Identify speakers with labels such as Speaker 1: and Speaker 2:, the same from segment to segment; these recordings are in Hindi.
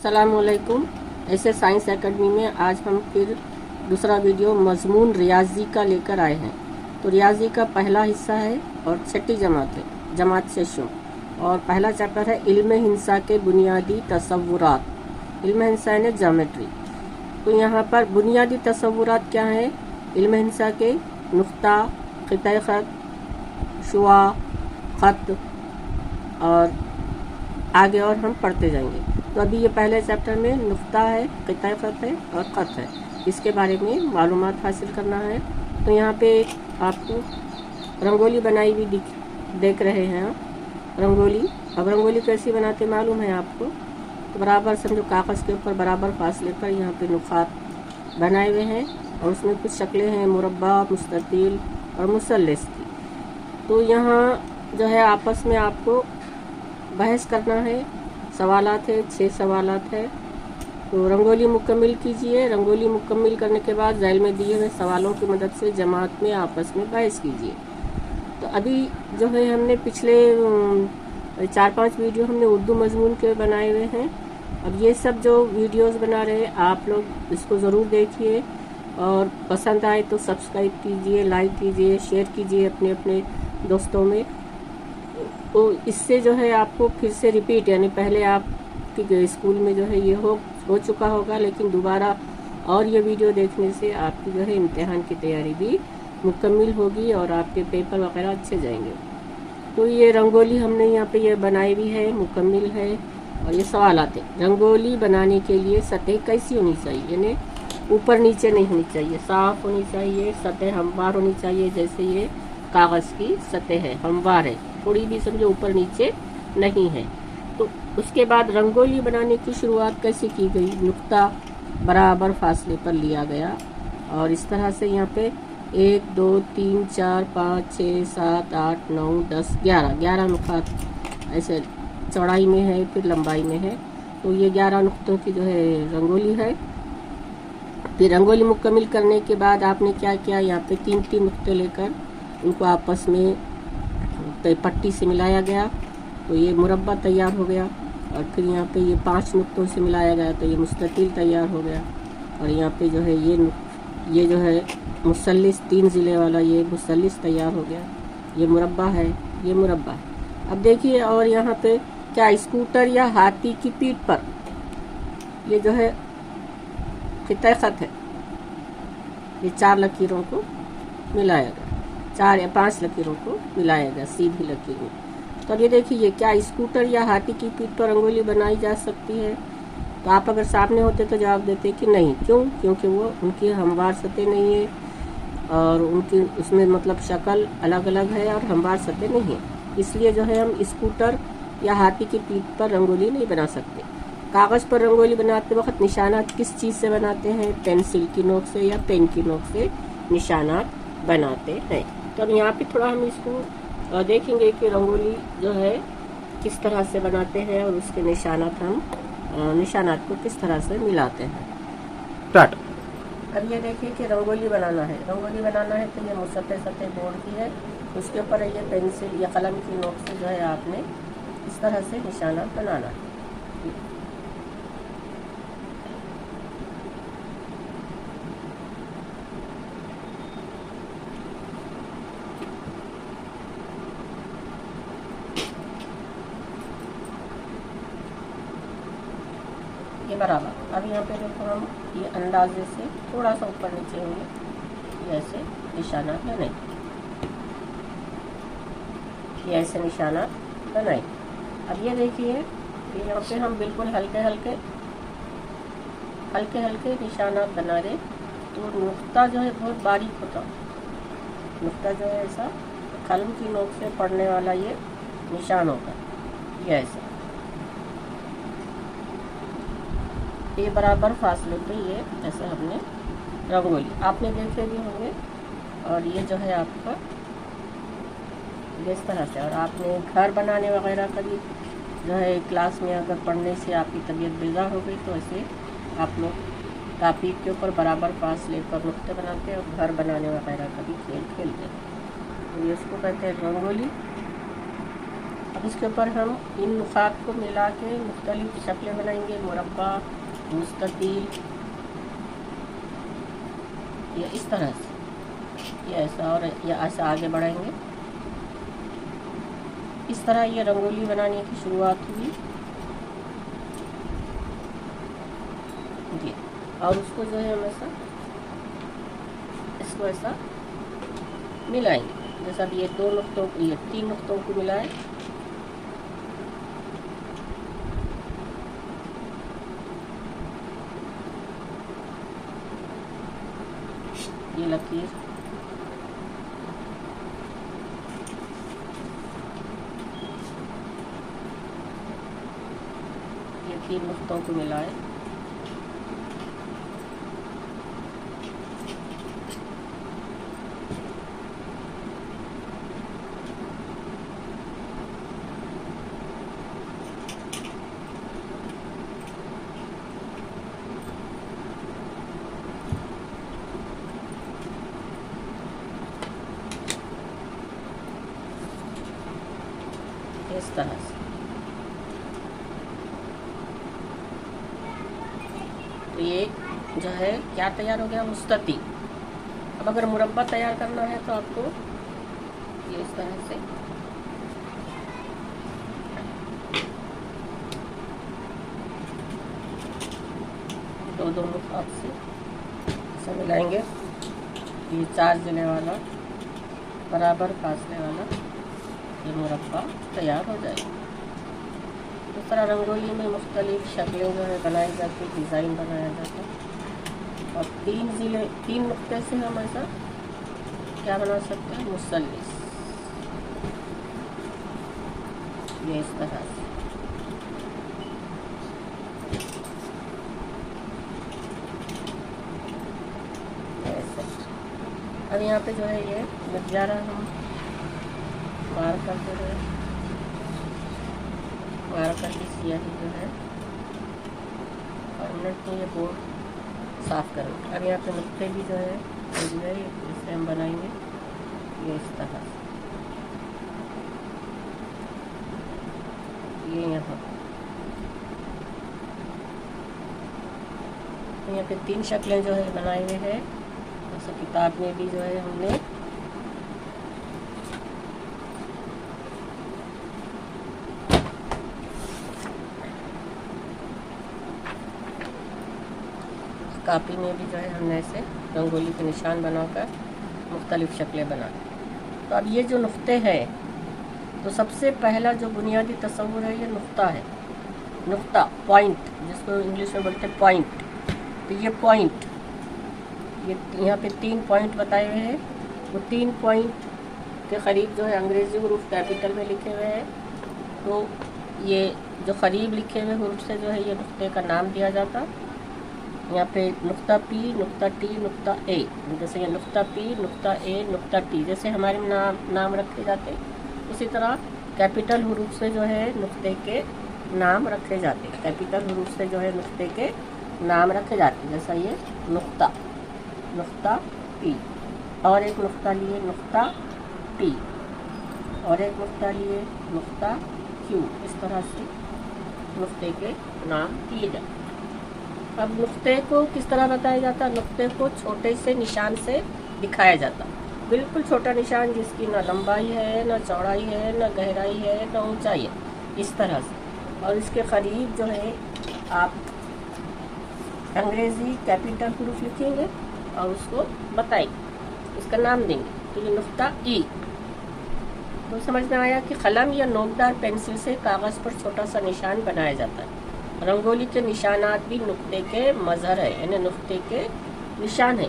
Speaker 1: अस्सलामुअलैकुम। ऐसे साइंस एकेडमी में आज हम फिर दूसरा वीडियो मजमून रियाजी का लेकर आए हैं। तो रियाजी का पहला हिस्सा है और छठी जमात से शुरू, और पहला चैप्टर है इल्म हिंसा के बुनियादी तसव्वुरात। इल्म हिंसा यानी ज्योमेट्री। तो यहाँ पर बुनियादी तसव्वुरात क्या है? इल्म हिंसा के नुक्ता, क़िता ख़त, शुआ, ख़त और आगे और हम पढ़ते जाएंगे। तो अभी ये पहले चैप्टर में नुक्ता है, क़िता ख़त है और ख़त है, इसके बारे में मालूमात हासिल करना है। तो यहाँ पे आपको रंगोली बनाई हुई देख रहे हैं आप रंगोली। अब रंगोली कैसी बनाते मालूम है आपको? तो बराबर समझो कागज़ के ऊपर बराबर फासले पर यहाँ पे नुक़ात बनाए हुए हैं और उसमें कुछ शक्लें हैं मुरब्बा, मुस्ततील और मुसल्लस की। तो यहाँ जो है आपस में आपको बहस करना है। सवालात है, 6 सवालात है। तो रंगोली मुकम्मल कीजिए। रंगोली मुकम्मल करने के बाद झैल में दिए हुए सवालों की मदद से जमात में आपस में बहस कीजिए। तो अभी जो है हमने पिछले 4-5 वीडियो हमने उर्दू मजमून के बनाए हुए हैं। अब ये सब जो वीडियोस बना रहे हैं आप लोग इसको ज़रूर देखिए और पसंद आए तो सब्सक्राइब कीजिए, लाइक कीजिए, शेयर कीजिए अपने अपने दोस्तों में। तो इससे जो है आपको फिर से रिपीट, यानी पहले आपके स्कूल में जो है ये हो चुका होगा, लेकिन दोबारा और ये वीडियो देखने से आपकी जो है इम्तिहान की तैयारी भी मुकम्मल होगी और आपके पेपर वगैरह अच्छे जाएंगे। तो ये रंगोली हमने यहाँ पे ये बनाई भी है, मुकम्मल है। और ये सवाल आते हैं, रंगोली बनाने के लिए सतह कैसी होनी चाहिए? यानी ऊपर नीचे नहीं होनी चाहिए, साफ़ होनी चाहिए, सतह हमवार होनी चाहिए। जैसे ये कागज़ की सतह है, हमवार है, थोड़ी भी समझो ऊपर नीचे नहीं है। तो उसके बाद रंगोली बनाने की शुरुआत कैसे की गई? नुक्ता बराबर फासले पर लिया गया और इस तरह से यहाँ पे 1 2 3 4 5 6 7 8 9 10 11 नुक़ात ऐसे चौड़ाई में है, फिर लंबाई में है। तो ये 11 नुक्तों की जो है रंगोली है। फिर रंगोली मुकम्मल करने के बाद आपने क्या किया? यहाँ पे 3 नुक्ते लेकर उनको आपस में पट्टी से मिलाया गया, तो ये मुरब्बा तैयार हो गया। और फिर यहाँ पे ये 5 नुक्तों से मिलाया गया तो ये मुस्ततील तैयार हो गया। और यहाँ पे जो है ये जो है मुसल्लिस 3 ज़िले वाला ये मुसल्लिस तैयार हो गया। ये मुरब्बा है, ये मुरब्बा है। अब देखिए, और यहाँ पे क्या स्कूटर या हाथी की पीठ पर ये जो है क़िता ख़त है, ये 4 लकीरों को मिलाया गया, 4 या 5 लकीरों को मिलाया गया सीधी लकीर में। तो अब ये देखिए, ये क्या स्कूटर या हाथी की पीठ पर रंगोली बनाई जा सकती है? तो आप अगर सामने होते तो जवाब देते कि नहीं। क्यों? क्योंकि वो उनकी हमवार सतह नहीं है और उनकी उसमें मतलब शक्ल अलग अलग है और हमवार सतह नहीं है, इसलिए जो है हम स्कूटर या हाथी की पीठ पर रंगोली नहीं बना सकते। कागज़ पर रंगोली बनाते वक्त निशानात किस चीज़ से बनाते हैं? पेंसिल की नोक से या पेन की नोक से निशानात बनाते हैं। तो अब यहाँ पे थोड़ा हम इसको देखेंगे कि रंगोली जो है किस तरह से बनाते हैं और उसके निशानात को किस तरह से मिलाते हैं।
Speaker 2: स्टार्ट।
Speaker 1: अब ये देखिए कि रंगोली बनाना है तो ये मुसत्तर सतह बोर्ड की है, उसके ऊपर ये पेंसिल या कलम की नोक से जो है आपने इस तरह से निशानात बनाना है। ये बराबर। अब यहाँ पे देखो हम ये अंदाजे से थोड़ा सा ऊपर नीचे होंगे, ये ऐसे निशाना बनाए, ये ऐसे निशाना बनाए। अब ये देखिए कि यहाँ पे हम बिल्कुल हल्के हल्के निशाना बना रहे। तो नुक्ता जो है बहुत बारीक होता, नुक्ता जो है ऐसा कलम की नोक से पड़ने वाला ये निशान होगा, ये ऐसा, ये बराबर फासले पे ये ऐसे हमने रंगोली आपने देखे भी होंगे। और ये जो है आपका इस तरह से। और आपने घर बनाने वगैरह का भी जो है क्लास में अगर पढ़ने से आपकी तबीयत बेजार हो गई तो ऐसे आप लोग कापी के ऊपर बराबर फासले पर नुक्ते बनाते हैं और घर बनाने वगैरह का भी खेल खेलते हैं। तो ये उसको कहते हैं रंगोली। अब इसके ऊपर हम इन नुकात को मिला के मुख्तलिफ शक्लें बनाएंगे, मुरब्बा, मुस्ततील, या इस तरह से, या ऐसा, और या ऐसा आगे बढ़ाएंगे। इस तरह ये रंगोली बनाने की शुरुआत हुई ये, और उसको जो है हम ऐसा, इसको ऐसा मिलाएंगे। जैसा ये 2 नुक्तों को, ये 3 नुक्तों को मिलाएं, ये लकीर, ये 3 नुक्तों को मिलाएं, इस तरह से। तो ये जो है क्या तैयार हो गया, मुस्ततील। अब अगर मुरब्बा तैयार करना है तो आपको ये इस तरह से दो हाथ से ऐसा मिलाएंगे, ये 4 जिले वाला बराबर फासले वाला ये मुरब्बा तैयार हो जाएगा। इस तरह रंगोली में मुख्तलिफ शक्लें जो है बनाई जाती, डिज़ाइन बनाया जाता है। और 3 नुक्ते से हम ऐसा क्या बना सकते हैं, मुसल्लिस, ये इस तरह से। अब यहाँ पे जो है ये लग जा रहा, हम मार करते रहे, मार करके स्याही जो है और मिनट में ये बोर्ड साफ करेंगे। अब यहाँ पे नुक्ते भी जो है इससे हम बनाएंगे ये इस तरह से, ये यहाँ पे 3 शक्लें जो है बनाए हुए हैं। जैसे किताब में भी जो है हमने कापी में भी जो है हमने ऐसे रंगोली के निशान बनाकर मुख्तलिफ शक्लें बना। तो अब ये जो नुक्ते हैं, तो सबसे पहला जो बुनियादी तस्वुर है ये नुक्ता है, नुक्ता, पॉइंट, जिसको इंग्लिश में बोलते हैं पॉइंट। तो ये पॉइंट, ये यहाँ पे 3 पॉइंट बताए हुए हैं। वो 3 पॉइंट के करीब जो है अंग्रेज़ी हुरूफ कैपिटल में लिखे हुए हैं। तो ये जो करीब लिखे हुए हुरूफ से जो है ये नुक्ते का नाम दिया जाता। यहाँ पे नुक्ता P, नुक्ता T, नुक्ता A, जैसे ये नुक्ता P, नुक्ता A, नुक्ता T, जैसे हमारे नाम रखे जाते, उसी तरह कैपिटल हुरूफ से जो है नुक्ते के नाम रखे जाते। कैपिटल हुरूफ से जो है नुक्ते के नाम रखे जाते, जैसा ये नुक्ता, नुक्ता P, और एक नुक्ता लिए नुक्ता T, और एक नुक्ता लिए नुक्ता Q। इस तरह से नुक्ते के नाम दिए जाते। अब नुक्ते को किस तरह बताया जाता है, नुक्ते को छोटे से निशान से दिखाया जाता, बिल्कुल छोटा निशान जिसकी ना लंबाई है, ना चौड़ाई है, ना गहराई है, ना ऊंचाई है, इस तरह से। और इसके करीब जो है आप अंग्रेज़ी कैपिटल हुरूफ लिखेंगे और उसको बताएंगे, उसका नाम देंगे। तो ये नुक्ता E। तो समझ में आया कि कलम या नोकदार पेंसिल से कागज़ पर छोटा सा निशान बनाया जाता है। रंगोली के निशानात भी नुक्ते के मज़हर है, यानी नुक्ते के निशान है।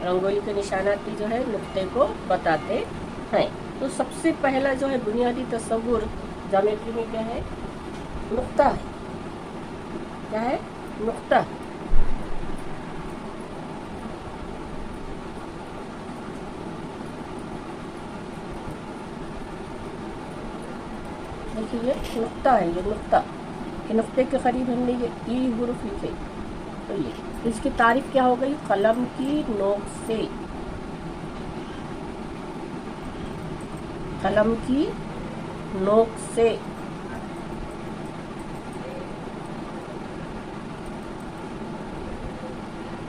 Speaker 1: रंगोली के निशानात भी जो है नुक्ते को बताते हैं। तो सबसे पहला जो है बुनियादी तस्वुर ज्योमेट्री में क्या है, नुक्ता है। क्या है, नुक्ता। देखिए ये नुक्ता है, ये नुक्ता के नुक्ते के करीब हमने ये ई हुरूफ लिखे। तो ये इसकी तारीफ क्या हो गई, कलम की नोक से, कलम की नोक से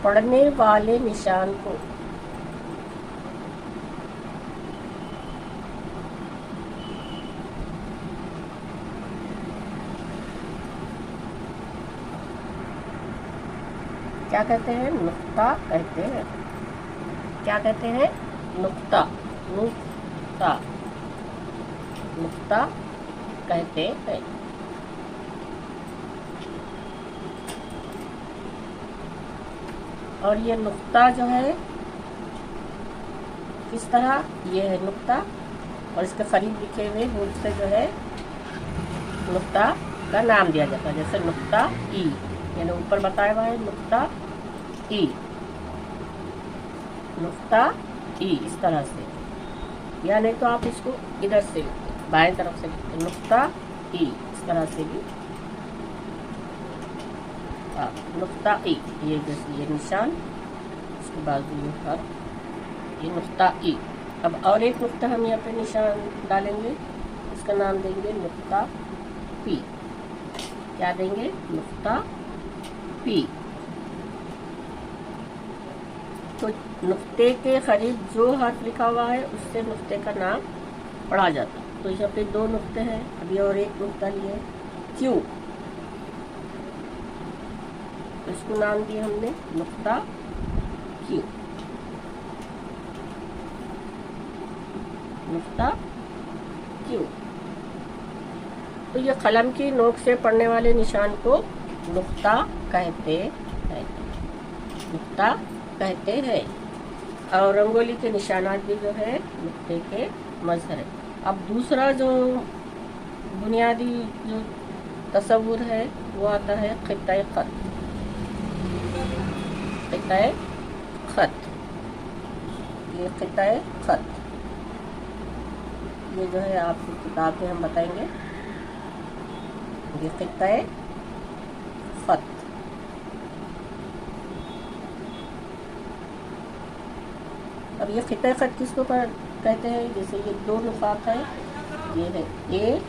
Speaker 1: पड़ने वाले निशान को क्या कहते हैं? नुक्ता कहते हैं। क्या कहते हैं? नुक्ता। नुक्ता नुक्ता कहते हैं। और ये नुक्ता जो है किस तरह, ये है नुक्ता और इसके करीब लिखे हुए बोर्ड से जो है नुक्ता का नाम दिया जाता है। जैसे नुक्ता ई, मैंने ऊपर बताया हुआ है नुक्ता ई, नुक्ता ई, इस तरह से। या नहीं तो आप इसको इधर से बाएं तरफ से नुक्ता ई, इस तरह से भी नुक्ता ई। ये जैसे ये निशान, इसके बाजू में हर, ये नुक्ता ई। अब और एक नुक्ता हम यहाँ पे निशान डालेंगे, इसका नाम देंगे नुक्ता पी। क्या देंगे? नुक्ता पी। तो नुक्ते के करीब जो हर्फ लिखा हुआ है उससे नुक्ते का नाम पढ़ा जाता है। तो यहाँ पे दो नुक्ते हैं, अभी और एक नुक्ता लिए क्यू, इसको नाम दिया हमने नुक्ता क्यू। नुक्ता क्यू। तो ये कलम की नोक से पढ़ने वाले निशान को नुक्ता कहते हैं। नुक्ता कहते हैं। और रंगोली के निशानात भी जो है नुक्ते के मजहर है। अब दूसरा जो बुनियादी जो तस्वुर है वो आता है खित्ता-ए खत। खित्ता-ए खत, ये खित्ता-ए खत, ये जो है आपकी किताब में हम बताएंगे। ये खित्ता-ए खत। अब ये खित्ता-ए खत किसको कहते हैं? जैसे ये दो नुकात है, ये है ए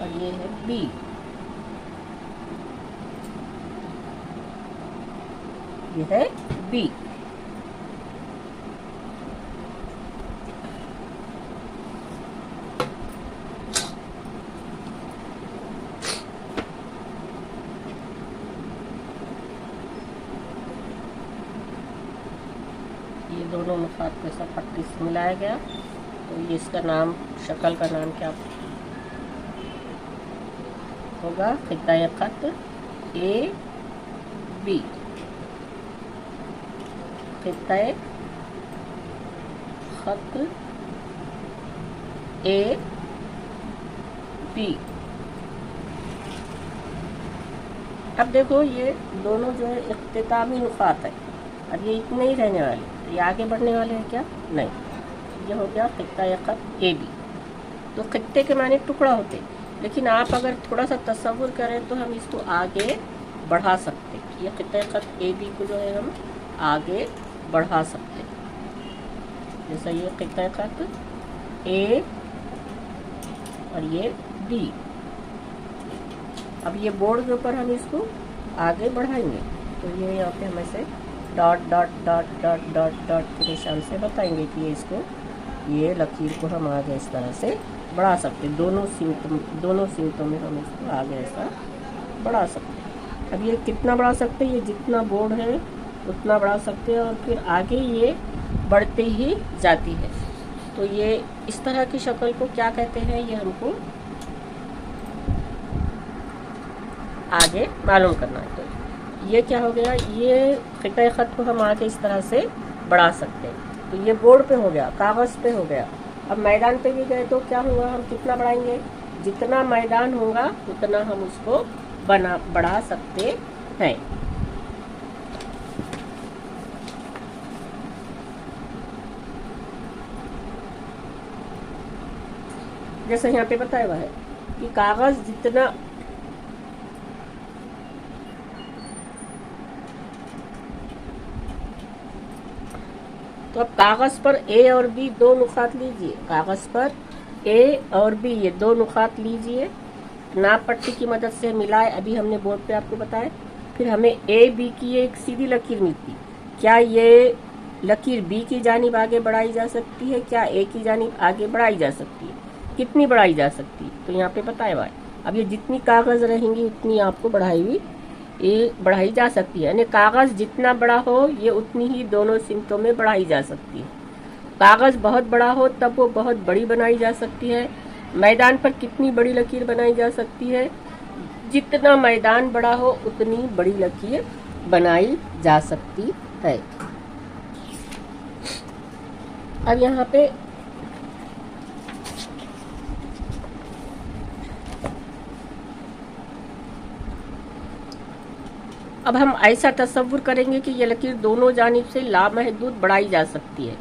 Speaker 1: और ये है बी। ये है बी। ये दोनों नुकात को ऐसा पट्टी से मिलाया गया, तो ये इसका नाम, शक्ल का नाम क्या होगा? खित्ता-ए खत ए बी। खित्ता-ए खत ए बी। अब देखो ये दोनों जो है इख्तितामी नुकात है। अब ये इतने ही रहने वाले, ये आगे बढ़ने वाले हैं क्या? नहीं। ये हो गया खित्ता-ए खत ए बी। तो खित्ते के माने टुकड़ा होते, लेकिन आप अगर थोड़ा सा तस्वुर करें तो हम इसको आगे बढ़ा सकते। ये खित्ता-ए खत ए बी को जो है हम आगे बढ़ा सकते। जैसा ये खित्ता-ए खत ए और ये बी। अब ये बोर्ड के ऊपर हम इसको आगे बढ़ाएंगे, तो ये यहाँ पे हम ऐसे dot dot dot dot dot dot के निशान से बताएंगे कि ये इसको, ये लकीर को हम आगे इस तरह से बढ़ा सकते। दोनों सिमतों में हम इसको आगे ऐसा बढ़ा सकते। अब ये कितना बढ़ा सकते हैं? ये जितना बोर्ड है उतना बढ़ा सकते हैं, और फिर आगे ये बढ़ते ही जाती है। तो ये इस तरह की शक्ल को क्या कहते हैं, ये हमको आगे मालूम करना है। तो ये क्या हो गया? ये खित्ता-ए खत को हम आगे इस तरह से बढ़ा सकते हैं। तो ये बोर्ड पे हो गया, कागज़ पे हो गया। अब मैदान पे भी गए तो क्या होगा? हम कितना बढ़ाएंगे? जितना मैदान होगा उतना हम उसको बढ़ा सकते हैं। जैसे यहाँ पे बताया हुआ है कि कागज़ जितना, तो अब कागज़ पर ए और बी दो नुकात लीजिए। कागज़ पर ए और बी ये दो नुकात लीजिए, नाप पट्टी की मदद से मिलाए। अभी हमने बोर्ड पे आपको बताया फिर हमें ए बी की एक सीधी लकीर मिलती। क्या ये लकीर बी की जानिब आगे बढ़ाई जा सकती है? क्या ए की जानिब आगे बढ़ाई जा सकती है? कितनी बढ़ाई जा सकती है? तो यहाँ पे बताए हुआ है। अब ये जितनी कागज़ रहेंगी उतनी आपको बढ़ाई जा सकती है, यानी कागज़ जितना बड़ा हो ये उतनी ही दोनों सिमतों में बढ़ाई जा सकती है। कागज़ बहुत बड़ा हो तब वो बहुत बड़ी बनाई जा सकती है। मैदान पर कितनी बड़ी लकीर बनाई जा सकती है? जितना मैदान बड़ा हो उतनी बड़ी लकीर बनाई जा सकती है। अब यहाँ पे अब हम ऐसा तस्वुर करेंगे कि ये लकीर दोनों जानिब से लामहदूद बढ़ाई जा सकती है।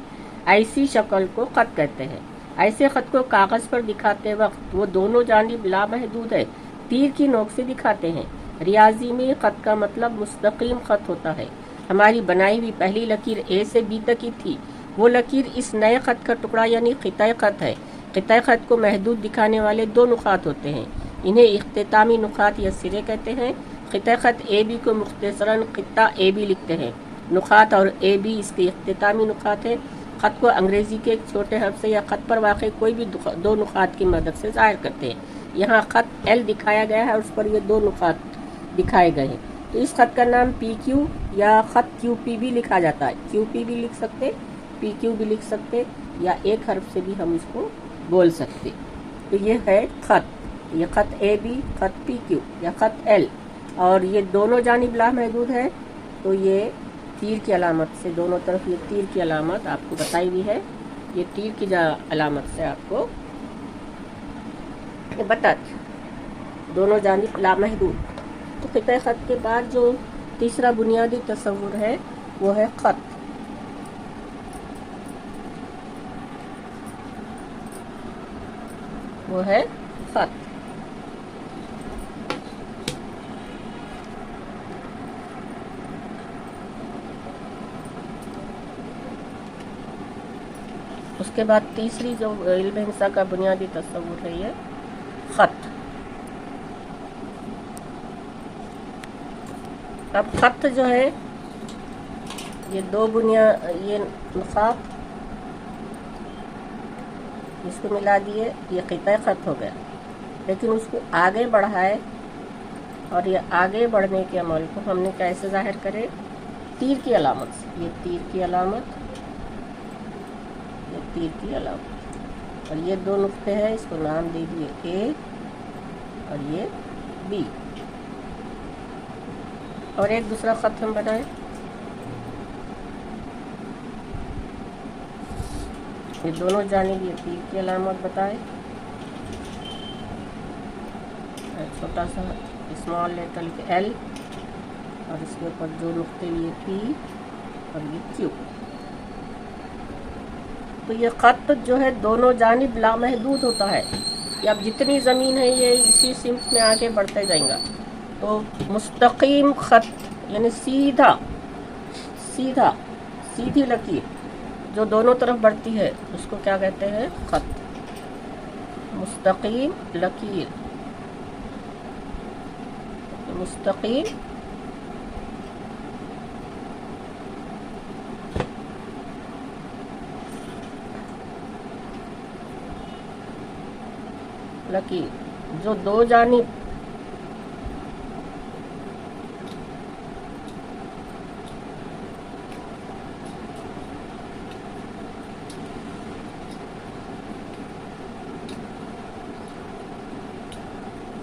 Speaker 1: ऐसी शक्ल को ख़त कहते हैं। ऐसे ख़त को कागज़ पर दिखाते वक्त वो दोनों जानिब लामहदूद है, तीर की नोक से दिखाते हैं। रियाजी में ख़त का मतलब मुस्तकीम ख़त होता है। हमारी बनाई हुई पहली लकीर ए से बी तक की थी। वो लकीर इस नए ख़त का टुकड़ा यानी क़िता ख़त है। क़िता ख़त को महदूद दिखाने वाले दो नुकात होते हैं, इन्हें इख्तितामी नुकात या सिरे कहते हैं। क़िता ख़त ए बी को मुख्तसरन क़िता ए बी लिखते हैं। नुकात और ए बी इसके इख्तितामी नुकात हैं। ख़त को अंग्रेज़ी के एक छोटे हर्फ से या ख़त पर वाक़ई कोई भी दो नुकात की मदद से ज़ाहिर करते हैं। यहाँ ख़त एल दिखाया गया है और उस पर ये दो नुकात दिखाए गए हैं। तो इस ख़त का नाम पी क्यू या ख़त क्यू पी भी लिखा जाता है। क्यू पी भी लिख सकते, पी क्यू भी लिख सकते, या एक हर्फ से भी हम इसको बोल सकते। तो ये है ख़त, ये ख़त ए बी, ख़त पी क्यू या ख़त एल, और ये दोनों जानिब लामहदूद है। तो ये तीर की अलामत से दोनों तरफ ये तीर की अलामत आपको बताई हुई है। ये तीर की अलामत से आपको बता दोनों जानिब लामहदूद। तो क़िता ख़त के बाद जो तीसरा बुनियादी तस्वुर है वो है ख़त। वो है ख़त। उसके बाद तीसरी जो इल्म हिंसा का बुनियादी तस्वुर है ये ख़त। अब ख़त जो है ये ये नुकात इसको मिला दिए, ये क़िता ख़त हो गया। लेकिन उसको आगे बढ़ाए और ये आगे बढ़ने के अमल को हमने कैसे ज़ाहिर करे? तीर की अलामत से। ये तीर की अलामत, ये तीर की अलामत, और ये दो नुक्ते हैं, इसको नाम दे दिए ए और ये बी। और एक दूसरा ख़त हम बनाए, ये दोनों जानिब ये तीर की अलामत बताए, छोटा सा स्मॉल लेटर एल, और इसके ऊपर जो नुक्ते ये पी और ये क्यू। तो ये ख़त जो है दोनों जानिब लामहदूद होता है। कि अब जितनी ज़मीन है ये इसी सिमत में आगे बढ़ते जाएगा। तो मुस्तकीम ख़त यानी सीधी लकीर जो दोनों तरफ बढ़ती है उसको क्या कहते हैं? ख़त। मुस्तकीम लकीर, मुस्तकीम लकीर जो दो जानिब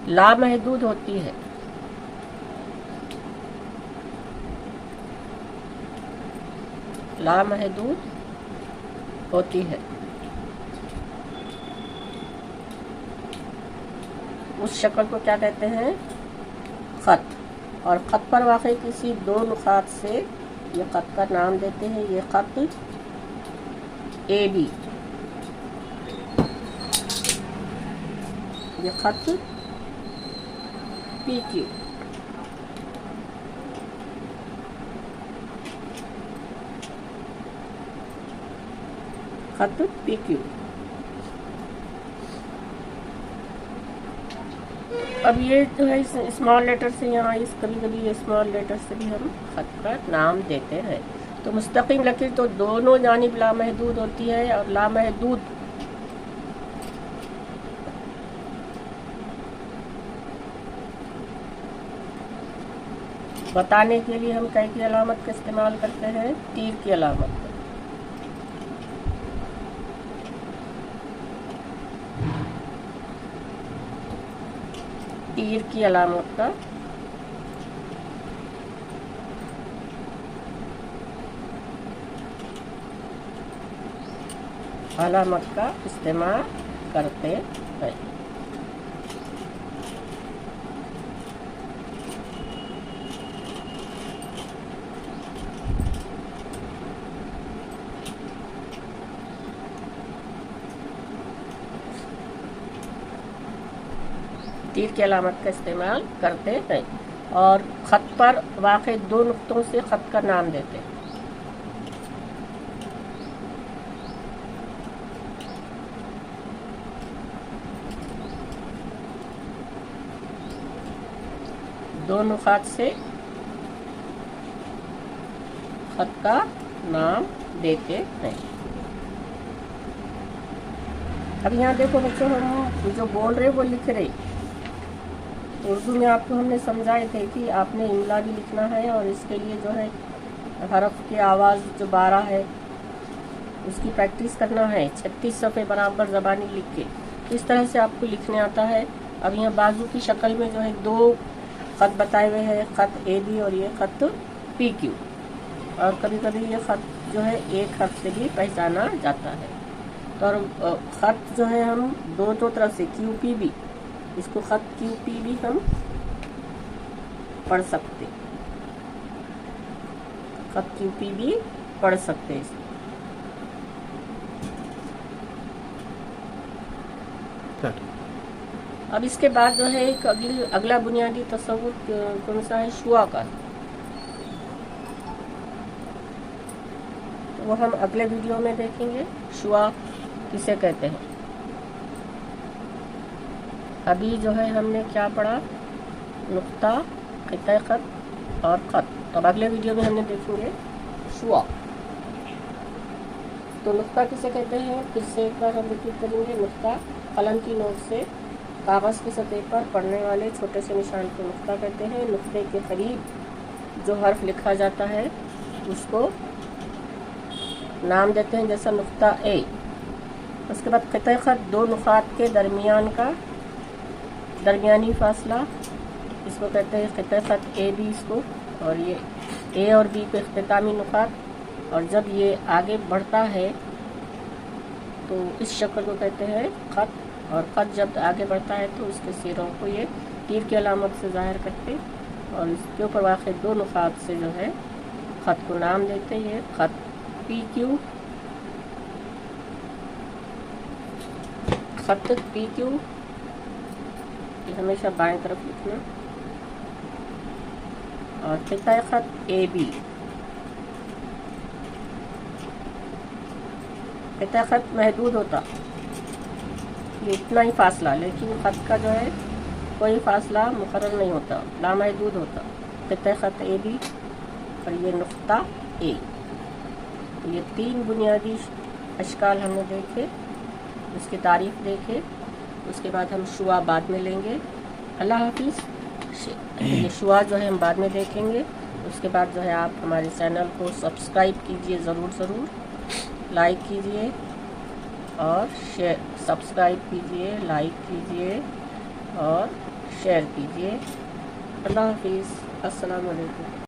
Speaker 1: लामहदूद होती है। लामहदूद होती है, उस शक्ल को क्या कहते हैं? ख़त। और ख़त पर वाक़ई किसी दो नुकात से ये ख़त का नाम देते हैं। ये ख़त ए बी, ये ख़त पी क्यू। ख़त पी क्यू। अब ये जो है इस स्मॉल लेटर से यहाँ इस कभी कभी ये स्मॉल लेटर से भी हम खत का नाम देते हैं। तो मुस्तकीम लकीर तो दोनों जानिब लामहदूद होती है, और लामहदूद बताने के लिए हम कै की अलामत का इस्तेमाल करते हैं? तीर की अलामत। तीर की अलामत का इस्तेमाल करते हैं। तीर की अलामत का इस्तेमाल करते हैं और ख़त पर वाक़े दो नुक्तों से ख़त का नाम देते हैं। दो नुकात से ख़त का नाम देते हैं। अब यहाँ देखो बच्चों, हम जो बोल रहे वो लिख रहे। उर्दू में आपको हमने समझाए थे कि आपने इमला भी लिखना है, और इसके लिए जो है हरफ की आवाज़ जो 12 है उसकी प्रैक्टिस करना है। 36 सफ़े बराबर ज़बानी लिख के इस तरह से आपको लिखने आता है। अब यहाँ बाजू की शक्ल में जो है दो ख़त बताए हुए हैं, ख़त AB और ये ख़त PQ, और कभी कभी ये ख़त जो है एक हर्फ से भी पहचाना जाता है। तो और ख़त जो है हम दो तरफ से QPB, इसको ख़त QP भी हम पढ़ सकते, ख़त QP भी पढ़ सकते हैं। अब इसके बाद जो है एक अगला बुनियादी तस्वुर कौन सा है? शुआ का। तो वो हम अगले वीडियो में देखेंगे, शुआ किसे कहते हैं। अभी जो है हमने क्या पढ़ा? नुक्ता, क़िता ख़त और ख़त। तो अब अगले वीडियो में हमने देखेंगे शुआ। तो नुक्ता किसे कहते हैं? फिर से एक बार हम रिपीट करेंगे। नुक्ता कलम की नोक से कागज़ की सतह पर पड़ने वाले छोटे से निशान को नुक्ता कहते हैं। नुक्ते के करीब जो हर्फ लिखा जाता है उसको नाम देते हैं, जैसा नुक्ता A। उसके बाद क़िता ख़त, दो नुकात के दरमियानी फासला, इसको कहते हैं क़िता ख़त AB इसको, और ये A और B पे इख्तितामी नुकात। और जब ये आगे बढ़ता है तो इस शक्ल को कहते हैं ख़त, और ख़त जब आगे बढ़ता है तो उसके सिरों को ये तीर की अलामत से ज़ाहिर करते, और इसके ऊपर वाक़े दो नुकात से जो है ख़त को नाम देते हैं। ख़त PQ, ख़त PQ, ये हमेशा बाएं तरफ लिखना। और क़िता ख़त AB, क़िता ख़त महदूद होता, ये इतना ही फासला, लेकिन ख़त का जो है कोई फासला मुकर्रर नहीं होता, लामहदूद होता। क़िता ख़त AB और ये नुक्ता A। ये तीन बुनियादी अशकाल हमने देखे, उसकी तारीफ़ देखे। उसके बाद हम शुआ बाद में लेंगे। अल्लाह हाफिज़। ये शुआ जो है हम बाद में देखेंगे। उसके बाद जो है आप हमारे चैनल को सब्सक्राइब कीजिए, ज़रूर लाइक कीजिए और शेयर, सब्सक्राइब कीजिए, लाइक कीजिए और शेयर कीजिए। अल्लाह हाफिज़। अस्सलाम वालेकुम।